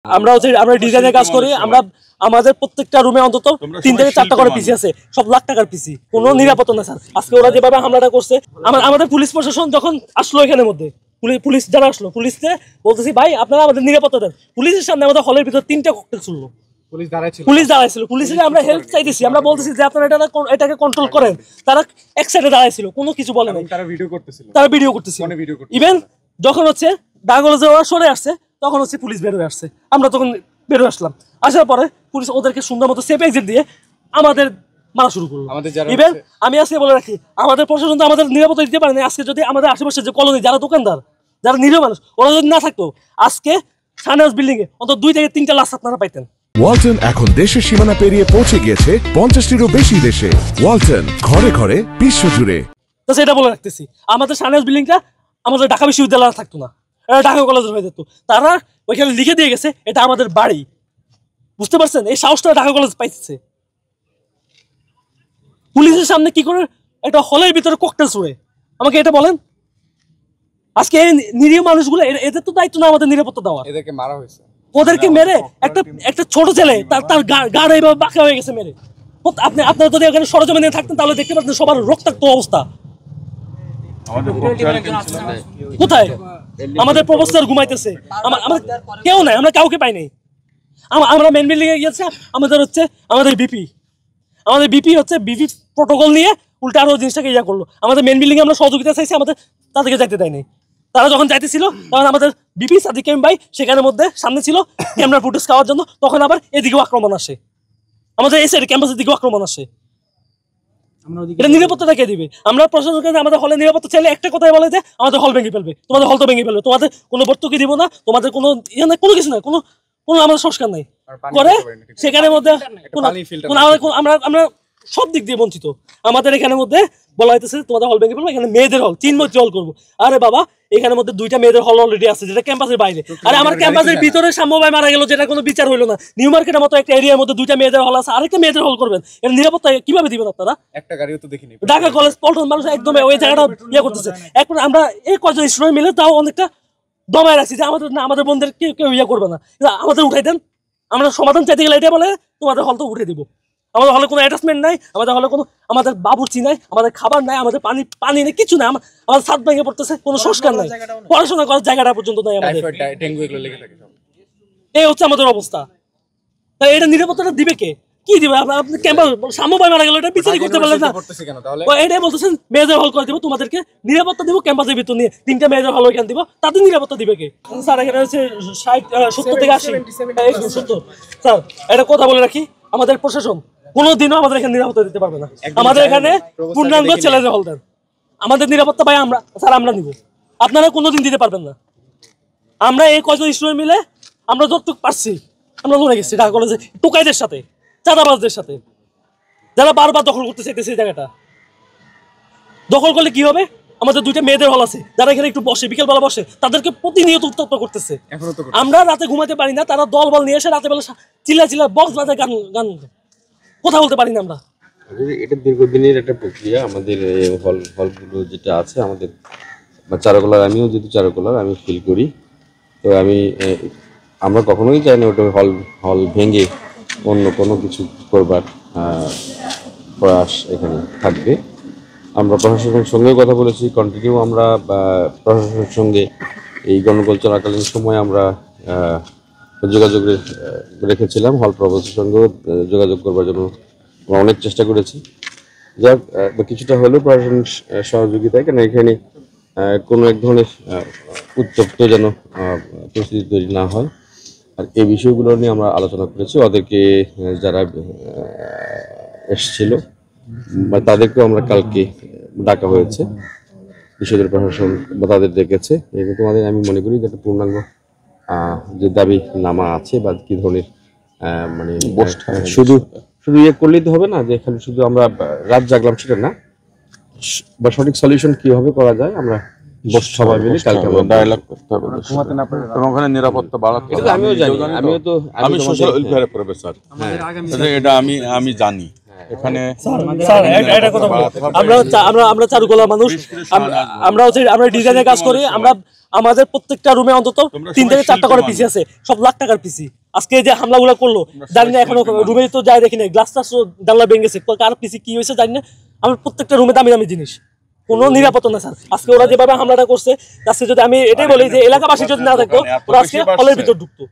আমরা ডিজাইনের কাজ করি। আমাদের প্রত্যেকটা রুমে অন্তত 3 থেকে 4টা করে পিসি আছে, সব লাখ টাকার পিসি, কোনো নিরাপত্তা না স্যার। আজকে ওরা যেভাবে হামলাটা করছে, আমাদের পুলিশ প্রশাসন যখন আসলো এখানের মধ্যে, পুলিশ যারা আসলো, পুলিশকে বলতেছি ভাই আপনারা আমাদের নিরাপত্তা দেন। পুলিশের সামনে আমাদের হলের ভিতরে 3টা ককটেল ছুড়লো, পুলিশ দাঁড়াইছিল। পুলিশের আমরা হেল্প চাইতেছি, আমরা বলতেছি যে আপনারা এটাকে কন্ট্রোল করেন। তারা এক সাইডে দাঁড়াইছিল, কোনো কিছু বলে নাই, তারা ভিডিও করতেছিল। ইভেন যখন হচ্ছে ডাঙ্গলে ওরা সরে আসছে, তখন হচ্ছে পুলিশ বেরোয় আসছে, আমরা তখন বেরোয় আসলাম। আসার পরে পুলিশ ওদেরকে সুন্দর মতো সেফ এক্সিট দিয়ে আমাদের মারা শুরু করলো। ইভেন আমি আজকে বলে রাখি, আমাদের প্রশাসন তো আমাদের নিরাপত্তা দিতে পারে না। আজকে যদি আমাদের আশেপাশে যে কলোনি, যারা দোকানদার, যারা নিরীহ মানুষ, ওরা যদি না থাকতো, আজকে শাহনাজ বিল্ডিং এ অন্তত 2 থেকে 3টা লাশ আপনারা পাইতেন। ওয়ালটন এখন দেশের সীমানা পেরিয়ে পৌঁছে গিয়েছে 50টিরও বেশি দেশে। ওয়ালটন, ঘরে ঘরে, বিশ্বজুড়ে। তো সেটা বলে রাখতেছি, আমাদের শাহনাজ বিল্ডিংটা আমাদের ঢাকা বিশ্ববিদ্যালয় থাকতো না, এটা ঢাকা কলেজের হয়ে যেত। তারা ওইখানে লিখে দিয়ে গেছে এটা আমাদের বাড়ি, বুঝতে পারছেন? এই সাহসটা ঢাকা কলেজ পাইছে। পুলিশের সামনে কি করে একটা হলের ভিতরে ককটেল ছুড়ে, আমাকে এটা বলেন। আজকে এই নিরীহ মানুষগুলো, এদের তো দায়িত্ব না আমাদের নিরাপত্তা দেওয়া। এদেরকে মারা হয়েছে, ওদেরকে মেরে একটা ছোট ছেলে তার গাড় এইভাবে বাঁকা হয়ে গেছে মেরে। আপনারা যদি এখানে সরজমিনে থাকতেন তাহলে দেখতে পারতেন সবার রক্তাক্ত অবস্থা। কোথায় আমাদের প্রফেসর ঘুমাইতেছে, কেউ নাই, আমরা কাউকে পাই নাই। আমরা মেন বিল্ডিং এ গিয়েছি, আমাদের বিপি হচ্ছে বিপি প্রোটোকল নিয়ে উল্টা আরো জিনিসটাকে ইয়া করলো। আমাদের মেন বিল্ডিং এ আমরা সহযোগিতা চাইছি, আমাদের তাদেরকে যাইতে দেয় নাই। তারা যখন যাইতেছিল তখন আমাদের বিপি সাদিক ভাই সেখানের মধ্যে সামনে ছিল ক্যামেরা ফুটেজ খাওয়ার জন্য, তখন আবার এদিকেও আক্রমণ আসে, আমাদের এই সাইড ক্যাম্পাসের দিকেও আক্রমণ আসে। এটা নিরাপত্তাটা কে দিবে? আমরা প্রশাসনকে আমাদের হলে নিরাপত্তা চাইলে একটা কথাই বলে যে আমাদের হল ভেঙে ফেলবে, তোমাদের হল তো ভেঙে ফেলবে, তোমাদের কোনো ভর্তুকি দিব না, তোমাদের কোনো ইয়ে নাই, কোনো কিছু নাই, কোনো আমাদের সংস্কার নাই করে সেখানের মধ্যে। আমরা সব দিক দিয়ে বঞ্চিত। আমাদের এখানের মধ্যে বলা হইতেছে তোমাদের হল ভেঙে ফেলবো, এখানে মেয়েদের হল, 3 মধ্যে হল করবো। আরে বাবা, এখানের মধ্যে 2টা মেয়েদের হল অলরেডি আছে, যেটা ক্যাম্পাসের বাইরে। আরে আমার ক্যাম্পাসের ভিতরে সাম্য ভাই মারা গেল, যেটা কোনো বিচার হইলো না। নিউ মার্কেটের মতো একটা এরিয়ার মধ্যে 2টা মেয়েদের হল আছে, আরেকটা মেয়েদের হল করবেন, এর নিরাপত্তা কিভাবে দিবেন আপনারা? একটা গাড়িও তো দেখিনি। ঢাকা কলেজ পল্টন মানুষ একদম ওই জায়গাটা ইয়ে করতেছে। এখন আমরা এই কজন স্টুডেন্ট মিলে তাও অনেকটা দমায় রাখছি যে আমাদের বন্ধুদের কেউ ইয়ে করবে না, আমাদের উঠাই দেন। আমরা সমাধান চাইতে গেলে এটা বলে তোমাদের হল তো উঠে দিব। আমাদের হলে কোনো অ্যাটাচমেন্ট নাই, আমাদের হলে কোনো আমাদের বাবুর্চি নাই, আমাদের খাবার নাই, আমাদের পানি নেই, কিছু নাই। আমাদের ছাদ ভেঙে পড়তেছে, কোনো সংস্কার নাই, পড়াশোনা করার জায়গাটা পর্যন্ত নাই আমাদের। এই হচ্ছে আমাদের অবস্থা। তাই এটা নিরাপত্তাটা দিবে কে? কি দিবে? আপনি ক্যাম্পাস সাম্য ভাই মারা গেল, এটা বিচারই করতে পারলেন না। এটাই বলতেছেন মেয়েদের হল করে দিব, তোমাদেরকে নিরাপত্তা দিব, ক্যাম্পাসের ভিতর নিয়ে 3টা মেয়েদের হল ওইখানে দিব, তাদের নিরাপত্তা দিবে কে? স্যার এখানে হচ্ছে 70 থেকে 80 স্যার এটা কথা বলে রাখি, আমাদের প্রশাসন কোনোদিনও আমাদের এখানে নিরাপত্তা দিতে পারবে না। আমাদের এখানে পূর্ণাঙ্গ ছেলেদের হল দেন, আমাদের নিরাপত্তা ভাই আমরা নিব, আপনারা কোনোদিন দিতে পারবেন না। আমরা এই কয়জন স্টুডেন্ট মিলে আমরা যতটুকু পারছি আমরা লড়ে গেছি ঢাকা কলেজে টোকাইদের সাথে, চাঁদাবাজদের সাথে, যারা বারবার দখল করতে চাইতেছে। জায়গাটা দখল করলে কি হবে? আমাদের 2টা মেয়েদের হল আছে, যারা এখানে একটু বসে, বিকেলবেলা বসে, তাদেরকে প্রতিনিয়ত উত্তপ্ত করতেছে। আমরা রাতে ঘুমাতে পারি না, তারা দল বল নিয়ে এসে রাতে বেলা চিল্লা বক্স বাজায় গান কথা বলতে পারি না আমরা। এটা দীর্ঘদিনের একটা প্রক্রিয়া। আমাদের হলগুলো যেটা আছে, আমাদের চারুকলার, আমিও যদি চারুকলার আমি ফিল করি, তো আমরা কখনোই চাই না ওটা হল ভেঙে অন্য কোনো কিছু করবার প্রয়াস এখানে থাকবে। আমরা প্রশাসনের সঙ্গেও কথা বলেছি, কন্টিনিউ আমরা প্রশাসনের সঙ্গে এই গণগোল চলাকালীন সময় আমরা যোগাযোগ রেখেছিলাম। হল প্রভোস্টের সঙ্গেও যোগাযোগ করবার জন্য আমরা অনেক চেষ্টা করেছি। যাক, কিছুটা হলেও প্রশাসনের সহযোগিতায়, কেন এখানে কোনো এক ধরনের উত্তপ্ত যেন পরিস্থিতি তৈরি না হয়, আর এই বিষয়গুলো নিয়ে আমরা আলোচনা করেছি। ওদেরকে যারা এসেছিল তাদেরকেও আমরা কালকে ডাকা হয়েছে, বিশ্ববিদ্যালয় প্রশাসন বা তাদের ডেকেছে। কিন্তু আমি মনে করি যে একটা পূর্ণাঙ্গ যে দাবি নামা আছে বা কি ধরনের মানে শুধু ইয়ে করলেই তো হবে না, যে এখানে শুধু আমরা রাত জাগলাম সেটা না, বা সঠিক সলিউশন কিভাবে করা যায় আমরা সবাই মিলে কালকে ডায়ালগ করতে হবে এবং ওখানে নিরাপত্তা বাড়াতে হবে। আমিও জানি, আমি সোশ্যাল ওয়েলফেয়ারের প্রফেসর, এটা আমি জানি। এখানে স্যার একটা কথা বলবো, আমরা চারুকলা মানুষ, আমরা ডিজাইনের কাজ করি। আমাদের প্রত্যেকটা রুমে অন্তত 3 থেকে 4টা করে পিসি আছে, সব লাখ টাকার পিসি। আজকে যে হামলাগুলো করলো জানি না, এখনো রুমে তো যায় দেখি না, গ্লাস টাস জানলা ভেঙে গেছে, কার পিসি কি হয়েছে জানি না। আমার প্রত্যেকটা রুমে দামি দামি জিনিস, কোনো নিরাপত্তা না স্যার। আজকে ওরা যেভাবে হামলাটা করছে, আজকে যদি আমি এটাই বলি যে এলাকাবাসী যদি না থাকতো, ওরা আজকে হলের ভিতর ঢুকতো।